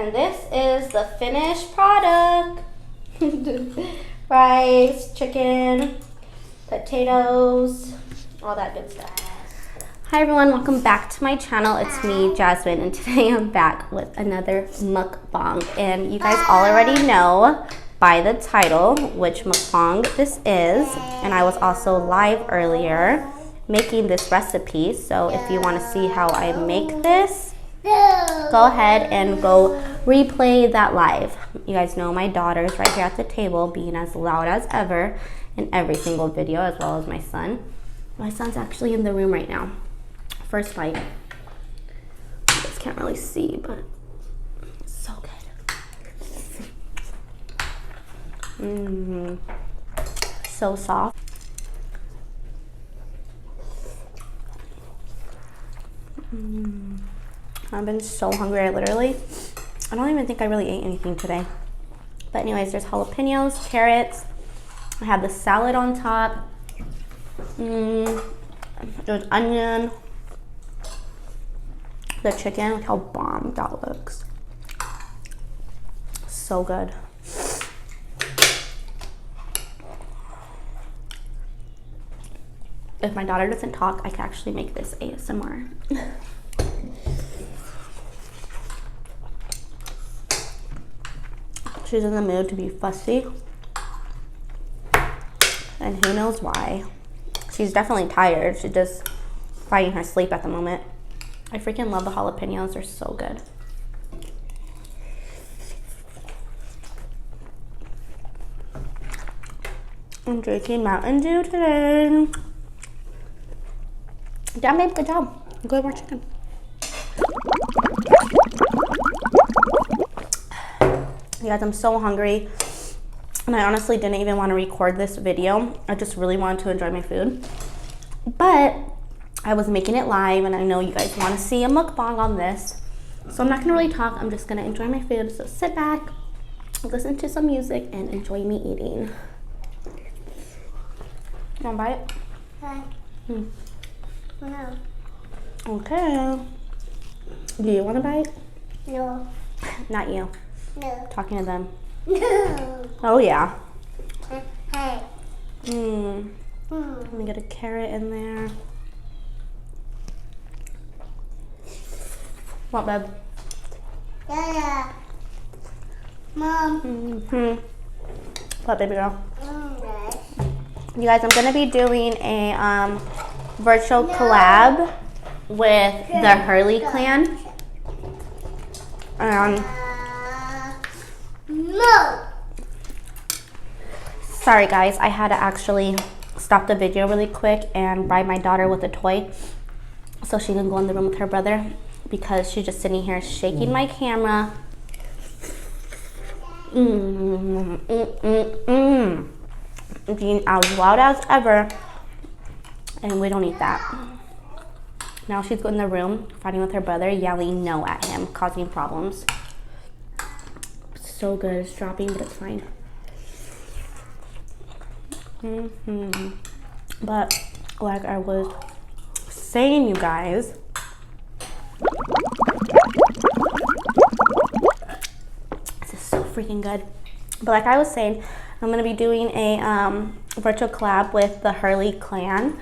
And this is the finished product. Rice, chicken, potatoes, all that good stuff. Hi everyone, welcome back to my channel. It's me, Jasmine, and today I'm back with another mukbang. And you guys all already know by the title which mukbang this is. And I was also live earlier making this recipe. So if you want to see how I make this, go ahead and go replay that live. You guys know my daughter's right here at the table being as loud as ever in every single video, as well as my son. My son's actually in the room right now. First bite. You guys can't really see, but it's so good. So soft. I've been so hungry. I don't even think I really ate anything today. But anyways, there's jalapenos, carrots. I have the salad on top. There's onion. The chicken, look how bomb that looks. So good. If my daughter doesn't talk, I can actually make this ASMR. She's in the mood to be fussy. And who knows why. She's definitely tired. She's just fighting her sleep at the moment. I freaking love the jalapenos. They're so good. I'm drinking Mountain Dew today. Damn, babe, good job. Go eat more chicken. You guys, I'm so hungry. And I honestly didn't even want to record this video. I just really wanted to enjoy my food. But I was making it live, and I know you guys want to see a mukbang on this. So I'm not going to really talk. I'm just going to enjoy my food. So sit back, listen to some music, and enjoy me eating. You want to bite it? Hi. No. Okay. Do you want to bite? No. Not you. No. Talking to them. No. Oh, yeah. Hey. Let me get a carrot in there. What, babe? Yeah. Mom. What, baby girl? Yes. You guys, I'm going to be doing a virtual collab with the Hurley clan. No. Sorry guys, I had to actually stop the video really quick and buy my daughter with a toy so she can go in the room with her brother, because she's just sitting here shaking my camera. Being as loud as ever, and we don't eat that. Now she's in the room fighting with her brother, yelling no at him, causing problems. So good. It's dropping, but it's fine. But like I was saying, you guys, this is so freaking good. But like I was saying, I'm gonna be doing a virtual collab with the Hurley clan.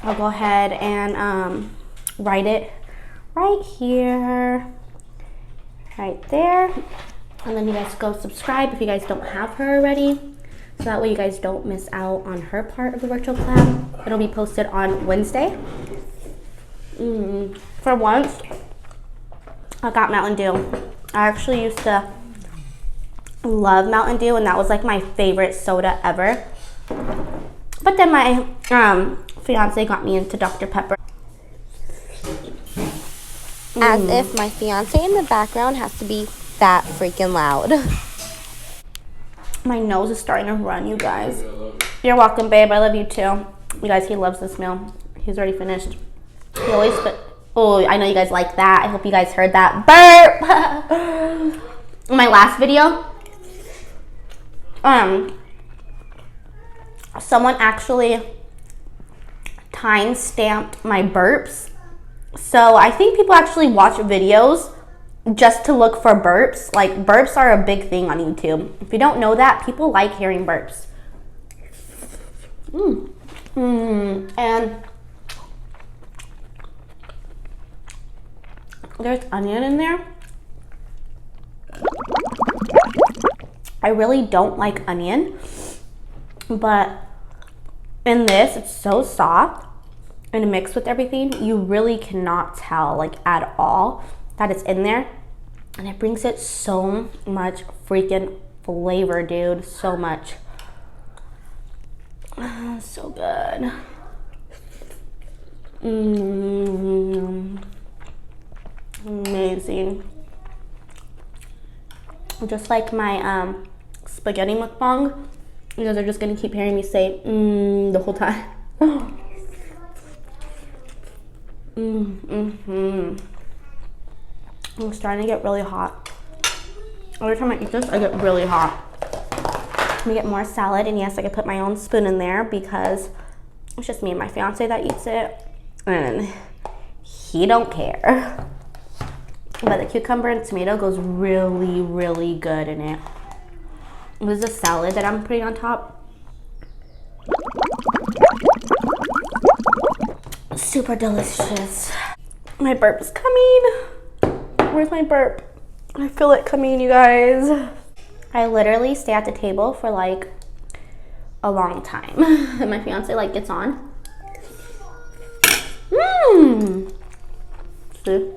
I'll go ahead and write it right here, right there. And then you guys go subscribe if you guys don't have her already. So that way you guys don't miss out on her part of the virtual collab. It'll be posted on Wednesday. For once, I got Mountain Dew. I actually used to love Mountain Dew, and that was like my favorite soda ever. But then my fiance got me into Dr. Pepper. As if my fiance in the background has to be that freaking loud. My nose is starting to run, you guys. You're welcome, babe. I love you too. You guys, he loves this meal. He's already finished. He always oh, I know you guys like that. I hope you guys heard that burp. In my last video, someone actually time stamped my burps. So I think people actually watch videos just to look for burps. Like, burps are a big thing on YouTube. If you don't know that, people like hearing burps. And there's onion in there. I really don't like onion, but in this, it's so soft and mixed with everything, you really cannot tell, like, at all that it's in there. And it brings it so much freaking flavor, dude. So much. So good. Amazing. Just like my spaghetti mukbang, you guys are just gonna keep hearing me say the whole time. I'm starting to get really hot. Every time I eat this, I get really hot. Let me get more salad, and yes, I could put my own spoon in there because it's just me and my fiance that eats it, and he don't care. But the cucumber and tomato goes really, really good in it. This is a salad that I'm putting on top. Super delicious. My burp is coming. Where's my burp? I feel it coming, you guys. I literally stay at the table for like a long time. And my fiance like gets on. See?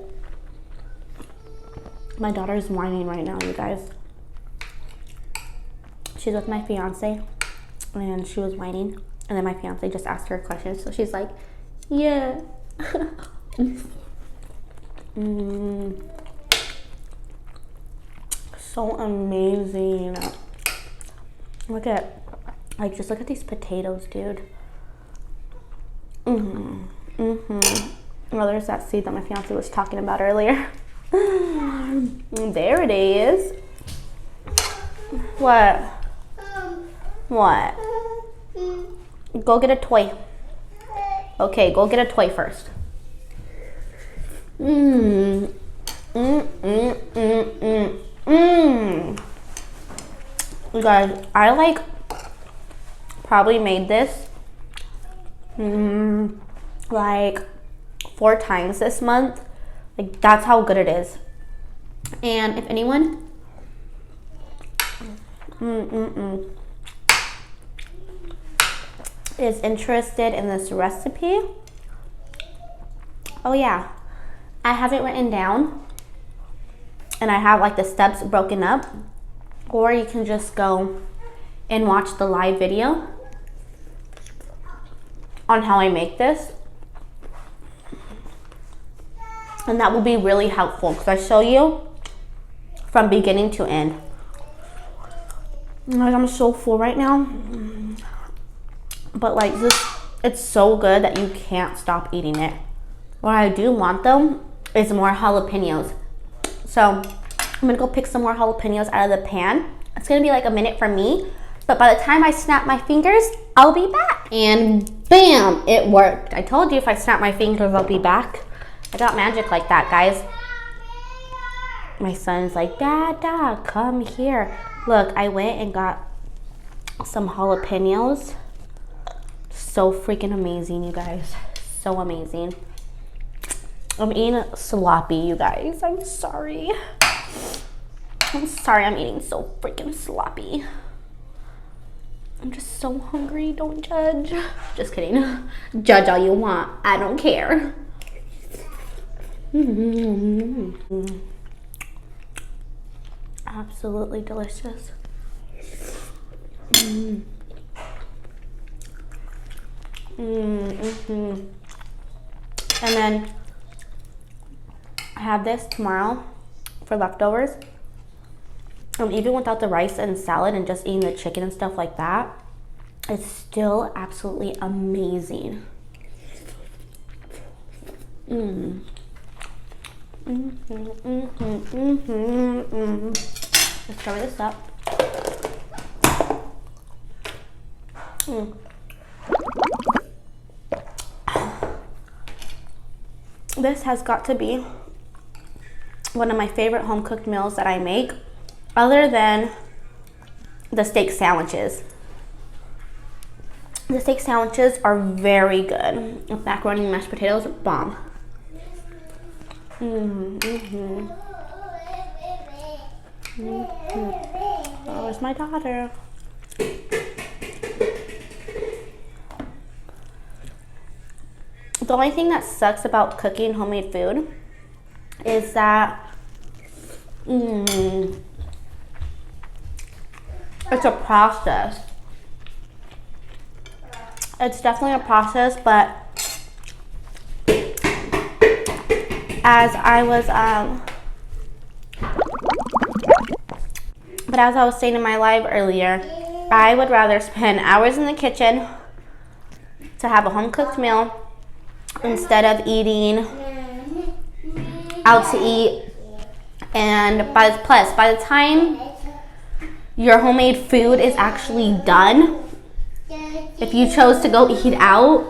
My daughter is whining right now, you guys. She's with my fiance and she was whining. And then my fiance just asked her a question. So she's like, yeah. So amazing. Look at, like, just look at these potatoes, dude. Oh, there's that seed that my fiance was talking about earlier. There it is. What? What? Go get a toy. Okay, go get a toy first. You guys, I like probably made this like 4 times this month. Like, that's how good it is. And if anyone is interested in this recipe, oh yeah, I have it written down and I have like the steps broken up, or you can just go and watch the live video on how I make this, and that will be really helpful because I show you from beginning to end. Like, I'm so full right now, but like this, it's so good that you can't stop eating it. What I do want though is more jalapenos, so I'm gonna go pick some more jalapenos out of the pan. It's gonna be like a minute for me, but by the time I snap my fingers, I'll be back. And bam, it worked. I told you if I snap my fingers, I'll be back. I got magic like that, guys. My son's like, Dada, come here. Look, I went and got some jalapenos. So freaking amazing, you guys. So amazing. I'm eating sloppy, you guys. I'm sorry. I'm sorry I'm eating so freaking sloppy. I'm just so hungry. Don't judge. Just kidding. Judge all you want. I don't care. Absolutely delicious. And then I have this tomorrow for leftovers. Even without the rice and salad and just eating the chicken and stuff like that, it's still absolutely amazing. Let's cover this up. This has got to be one of my favorite home cooked meals that I make, other than the steak sandwiches. The steak sandwiches are very good. With macaroni and mashed potatoes, bomb. Oh, where's my daughter? The only thing that sucks about cooking homemade food is that it's a process. It's definitely a process, but as I was saying in my live earlier, I would rather spend hours in the kitchen to have a home cooked meal instead of eating out to eat. And by the time your homemade food is actually done, if you chose to go eat out,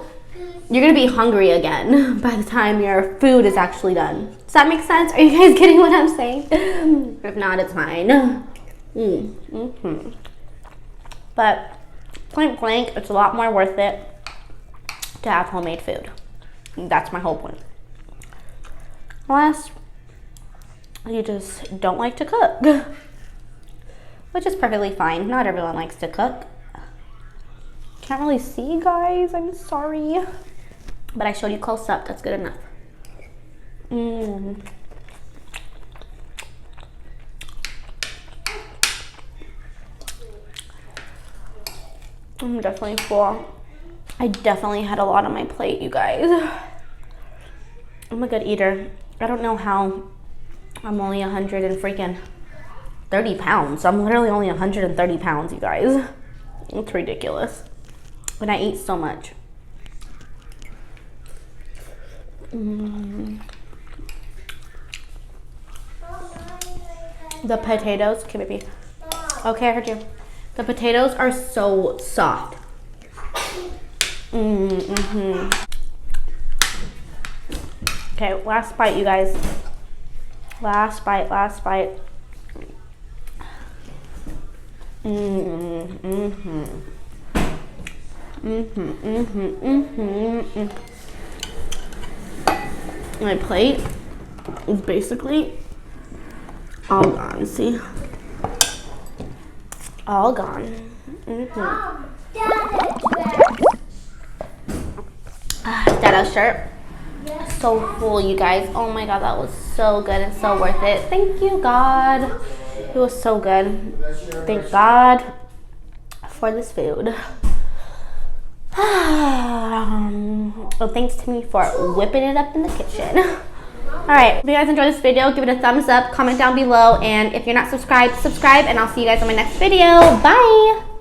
you're gonna be hungry again by the time your food is actually done. Does that make sense? Are you guys getting what I'm saying? If not, it's fine. But point blank, it's a lot more worth it to have homemade food. That's my whole point. Unless you just don't like to cook, which is perfectly fine. Not everyone likes to cook. Can't really see, guys, I'm sorry. But I showed you close up, that's good enough. I'm definitely full. I definitely had a lot on my plate, you guys. I'm a good eater. I don't know how I'm only 130 pounds. I'm literally only 130 pounds, you guys. It's ridiculous. And I eat so much. The potatoes, okay baby. Okay, I heard you. The potatoes are so soft. Okay, last bite, you guys. Last bite. My plate is basically all gone, see? All gone. Dada's shirt. So full, you guys. Oh my god, that was so good and so worth it. Thank you, God. It was so good. Thank God for this food. Well, thanks to me for whipping it up in the kitchen. Alright, if you guys enjoyed this video, give it a thumbs up, comment down below, and if you're not subscribed, subscribe, and I'll see you guys on my next video. Bye!